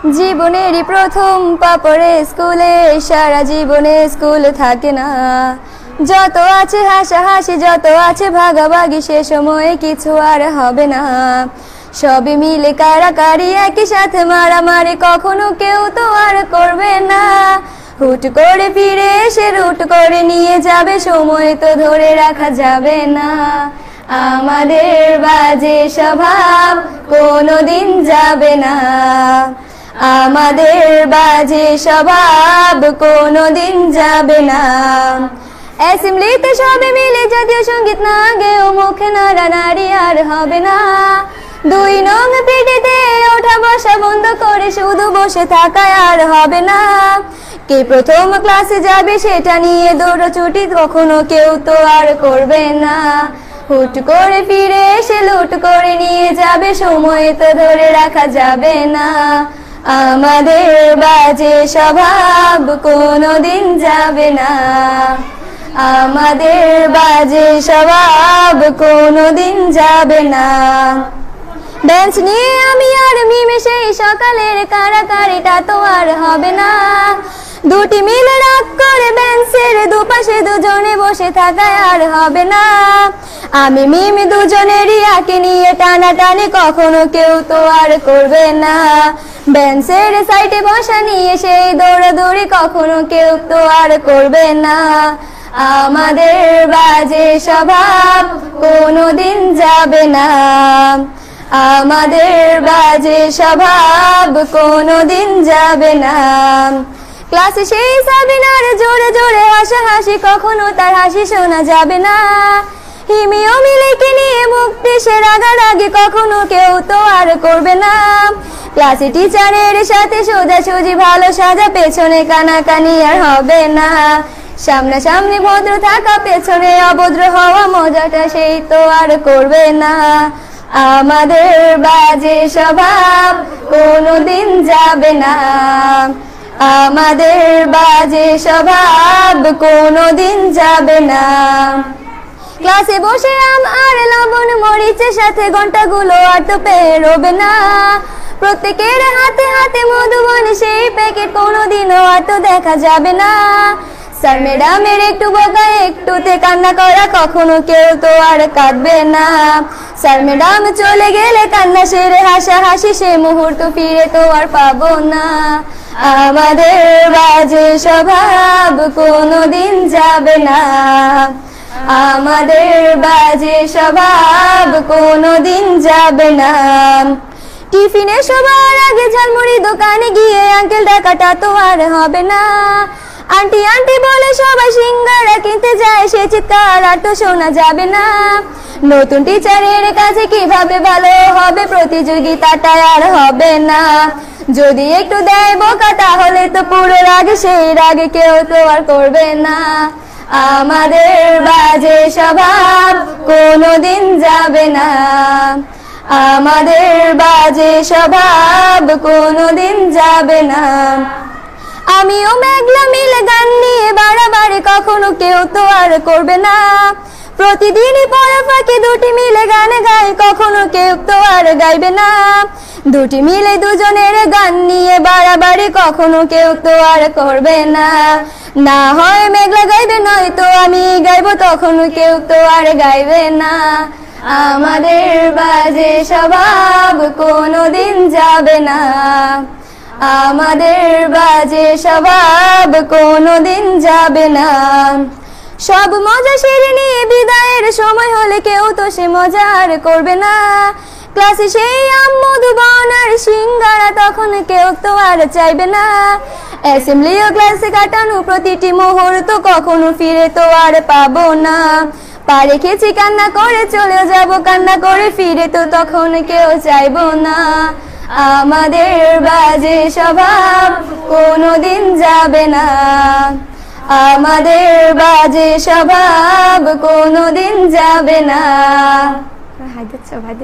জীবনেরই প্রথম পা পড়ে স্কুলে, সারা জীবনে স্কুল থাকে না। যত আছে হাসাহাসি, যত আছে ভাগাভাগি, সে সময়ে কিছু আর হবে না। সবে মিলে কারাকারি, একই সাথে মারামারি, কখনো কেউ তো আর করবে না। হুট করে ফিরে এসে রুট করে নিয়ে যাবে, সময় তো ধরে রাখা যাবে না। আমাদের বাজে স্বভাব কোনোদিন যাবে না, আমাদের বাজে স্বভাব কোনোদিন যাবে না। অ্যাসেম্বলিতে সবে মিলে জাতীয় সঙ্গীত না গেয়েও মুখে নাড়ানাড়ি আর হবে না। 2 নং পিটিতে ওঠা বসা বন্ধ করে শুধু বসে থাকায় আর হবে না। কে প্রথম ক্লাসে যাবে সেটা নিয়ে দৌড়ছুটি কখনো কেউ তো আর করবে না। হুট করে ফিরে এসে লুট করে নিয়ে যাবে, সময় তো ধরে রাখা যাবে না। আমাদের বাজে স্বভাব কোনোদিন যাবে না, আমাদের বাজে স্বভাব কোনোদিন যাবে না। বেঞ্চ নিয়ে আমি আর মিমে সেই সকালের কারাকারিটা তো আর হবে না। দুটি মিলে রাগ করে বেঞ্চের দুপাশে দুজনে বসে থাকায় আর হবে না। আমি মিমি দুজনেরই আঁকে নিয়ে টানাটানি কখনো কেউ তো আর করবে না। বেঞ্চের সাইডে বসা নিয়ে সেই দৌড়াদৌড়ি কখনো কেউ তো আর করবে না। আমাদের বাজে স্বভাব কোনোদিন যাবে না, আমাদের বাজে স্বভাব কোনোদিন যাবে না। ক্লাসে সেই সাবিনার জোরে জোরে হাসাহাসি, কখনো তার হাসি শোনা যাবে না। হিমি ও মিলিকে নিয়ে মুক্তি সে রাগারাগি কখনো কেউ তো আর করবে না। ক্লাসে টিচারের সাথে সোজাসুজি ভালো সাজা, পেছনে কানাকানি আর হবে না। সামনাসামনি ভদ্র থাকা, পেছনে অভদ্র হওয়া, মজাটা সেই তো আর করবে না। আমাদের বাজে স্বভাব কোনোদিন যাবে না, আমাদের বাজে স্বভাব কোনোদিন যাবে না। ক্লাসে বসে আম আর লবণ মরিচের সাথে ঘন্টাগুলো আর তো পেরোবে না। প্রত্যেকের হাতে হাতে মধুবন সেই প্যাকেট কোনোদিনও আর তো দেখা যাবে না। স্যার ম্যাডামের একটু বকা একটুতে কান্না করা, কখনো কেউ তো আর কাঁদবে না। স্যার ম্যাডাম চলে গেলে কান্না সেরে হাসাহাসি, সে মুহূর্ত ফিরে তো আর পাবো না। আমাদের বাজে স্বভাব কোনোদিন যাবে না, আমাদের বাজে স্বভাব কোনোদিন যাবে না। টিফিনে সবার আগে ঝালমুড়ি দোকানে গিয়ে আঙ্কেল ডাকাটা তো আর হবে না। আন্টি আন্টি বলে সবাই সিঙ্গারা কিনতে যায়, সে চিৎকার আর তো শোনা যাবে না। নতুন টিচারের কাছে কিভাবে ভালো হবে, প্রতিযোগিতাটা আর হবে না। যদি একটু দেয় বোকা তাহলে তো পুরো রাগ, সেই রাগে কেউ তো আর করবে না। আমাদের বাজে স্বভাব কোনোদিন যাবে না, আমাদের বাজে স্বভাব কোনোদিন যাবে না। আমিও মেঘলা মিলে গান নিয়ে বাড়াবাড়ি, কখনো কেউ তো আর করবে না। প্রতিদিনই পড়া ফাঁকে দুটি মিলে গান গাই, কখনো কেউ তো আর গাইবে না। দুটি মিলে দুজনের গান নিয়ে বাড়াবাড়ি, কখনো কেউ তো আর করবে না। না হয় মেঘলা গাইবে, নয়তো আমি গাইবো, তখন কেউ তো আর গাইবে না। আমাদের বাজে স্বভাব কোনোদিন যাবে না, আমাদের বাজে স্বভাব কোনোদিন যাবে না। সব মজা সেরে নিয়ে বিদায়ের সময় হলে কেউ তো সে মজা আর করবে না। ক্লাসে সেই আম মধুবন আর সিঙ্গারা, তখন কেউ তো আর চাইবে না। অ্যাসেম্বলি ও ক্লাসে কাটানো প্রতিটি মুহূর্ত কখনো ফিরে তো আর পাবো না। পা রেখেছি কান্না করে চলে যাব, কান্না করে ফিরে তো তখন কেউ চাইবো না। আমাদের বাজে স্বভাব কোনোদিন যাবে না, আমাদের বাজে স্বভাব কোনোদিন যাবে না। হাই দিচ্ছ ভাই।